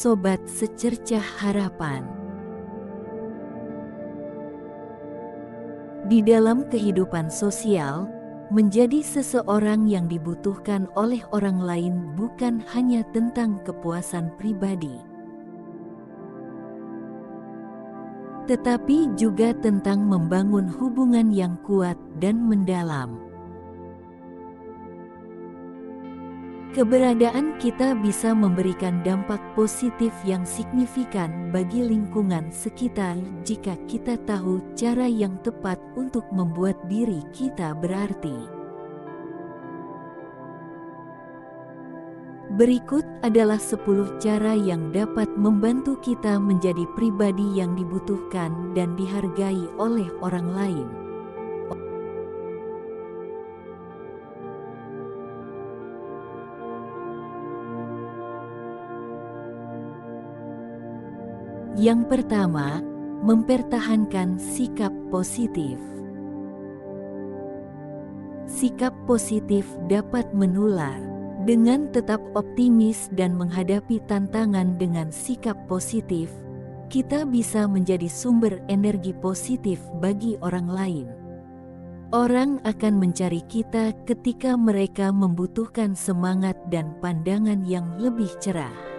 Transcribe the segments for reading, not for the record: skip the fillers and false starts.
sobat secercah harapan. Di dalam kehidupan sosial, menjadi seseorang yang dibutuhkan oleh orang lain bukan hanya tentang kepuasan pribadi, tetapi juga tentang membangun hubungan yang kuat dan mendalam. Keberadaan kita bisa memberikan dampak positif yang signifikan bagi lingkungan sekitar jika kita tahu cara yang tepat untuk membuat diri kita berarti. Berikut adalah 10 cara yang dapat membantu kita menjadi pribadi yang dibutuhkan dan dihargai oleh orang lain. Yang pertama, mempertahankan sikap positif. Sikap positif dapat menular. Dengan tetap optimis dan menghadapi tantangan dengan sikap positif, kita bisa menjadi sumber energi positif bagi orang lain. Orang akan mencari kita ketika mereka membutuhkan semangat dan pandangan yang lebih cerah.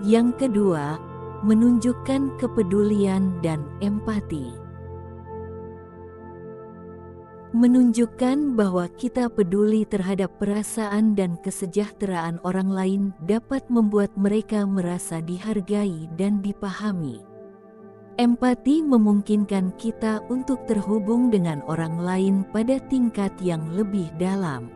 Yang kedua, menunjukkan kepedulian dan empati. Menunjukkan bahwa kita peduli terhadap perasaan dan kesejahteraan orang lain dapat membuat mereka merasa dihargai dan dipahami. Empati memungkinkan kita untuk terhubung dengan orang lain pada tingkat yang lebih dalam.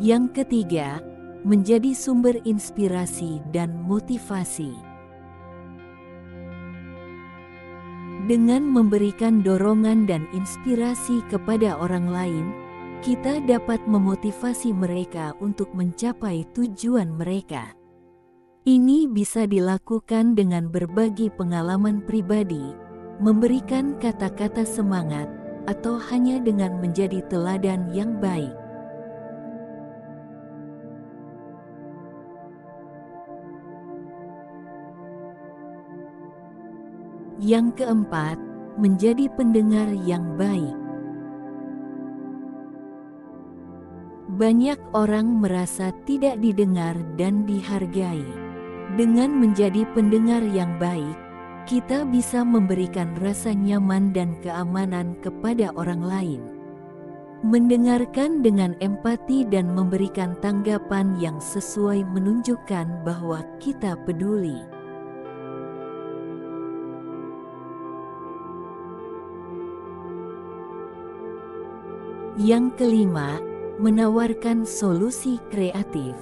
Yang ketiga, menjadi sumber inspirasi dan motivasi. Dengan memberikan dorongan dan inspirasi kepada orang lain, kita dapat memotivasi mereka untuk mencapai tujuan mereka. Ini bisa dilakukan dengan berbagi pengalaman pribadi, memberikan kata-kata semangat, atau hanya dengan menjadi teladan yang baik. Yang keempat, menjadi pendengar yang baik. Banyak orang merasa tidak didengar dan dihargai. Dengan menjadi pendengar yang baik, kita bisa memberikan rasa nyaman dan keamanan kepada orang lain. Mendengarkan dengan empati dan memberikan tanggapan yang sesuai menunjukkan bahwa kita peduli. Yang kelima, menawarkan solusi kreatif.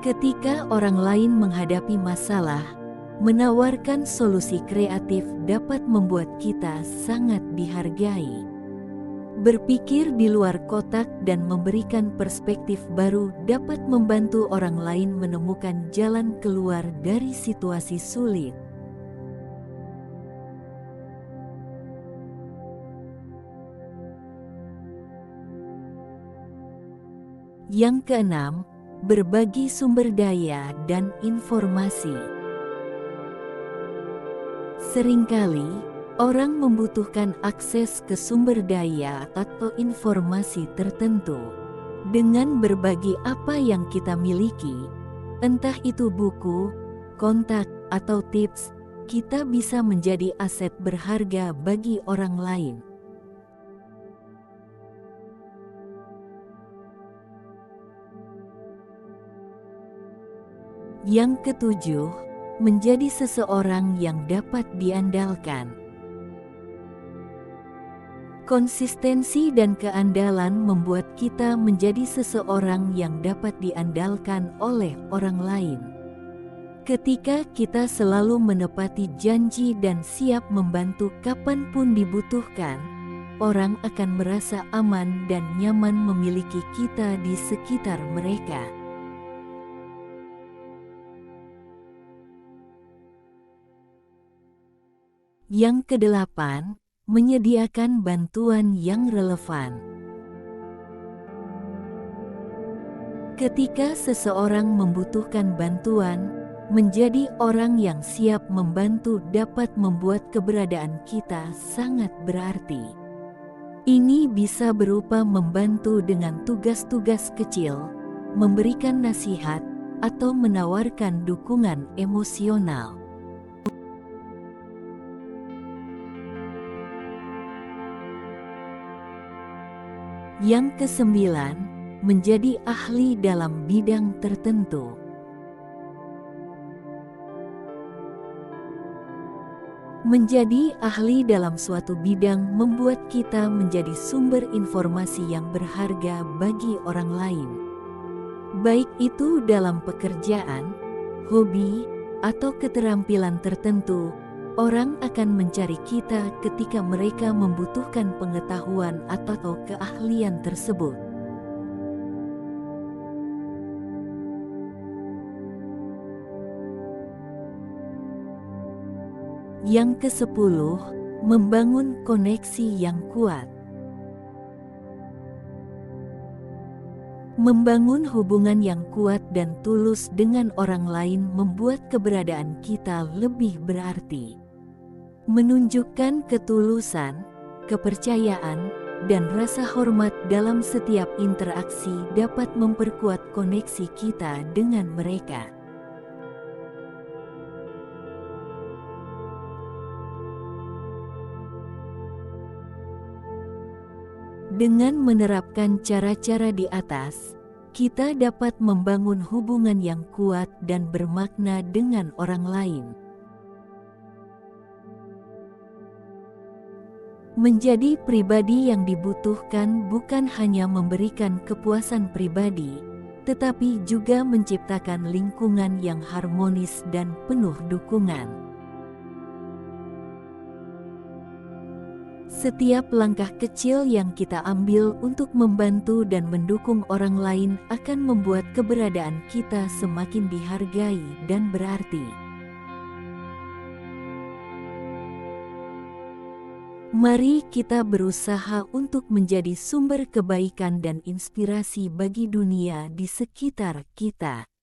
Ketika orang lain menghadapi masalah, menawarkan solusi kreatif dapat membuat kita sangat dihargai. Berpikir di luar kotak dan memberikan perspektif baru dapat membantu orang lain menemukan jalan keluar dari situasi sulit. Yang keenam, berbagi sumber daya dan informasi. Seringkali, orang membutuhkan akses ke sumber daya atau informasi tertentu. Dengan berbagi apa yang kita miliki, entah itu buku, kontak, atau tips, kita bisa menjadi aset berharga bagi orang lain. Yang ketujuh, menjadi seseorang yang dapat diandalkan. Konsistensi dan keandalan membuat kita menjadi seseorang yang dapat diandalkan oleh orang lain. Ketika kita selalu menepati janji dan siap membantu kapanpun dibutuhkan, orang akan merasa aman dan nyaman memiliki kita di sekitar mereka. Yang kedelapan, menyediakan bantuan yang relevan. Ketika seseorang membutuhkan bantuan, menjadi orang yang siap membantu dapat membuat keberadaan kita sangat berarti. Ini bisa berupa membantu dengan tugas-tugas kecil, memberikan nasihat, atau menawarkan dukungan emosional. Yang kesembilan, menjadi ahli dalam bidang tertentu. Menjadi ahli dalam suatu bidang membuat kita menjadi sumber informasi yang berharga bagi orang lain. Baik itu dalam pekerjaan, hobi, atau keterampilan tertentu, orang akan mencari kita ketika mereka membutuhkan pengetahuan atau keahlian tersebut. Yang ke-10, membangun koneksi yang kuat. Membangun hubungan yang kuat dan tulus dengan orang lain membuat keberadaan kita lebih berarti. Menunjukkan ketulusan, kepercayaan, dan rasa hormat dalam setiap interaksi dapat memperkuat koneksi kita dengan mereka. Dengan menerapkan cara-cara di atas, kita dapat membangun hubungan yang kuat dan bermakna dengan orang lain. Menjadi pribadi yang dibutuhkan bukan hanya memberikan kepuasan pribadi, tetapi juga menciptakan lingkungan yang harmonis dan penuh dukungan. Setiap langkah kecil yang kita ambil untuk membantu dan mendukung orang lain akan membuat keberadaan kita semakin dihargai dan berarti. Mari kita berusaha untuk menjadi sumber kebaikan dan inspirasi bagi dunia di sekitar kita.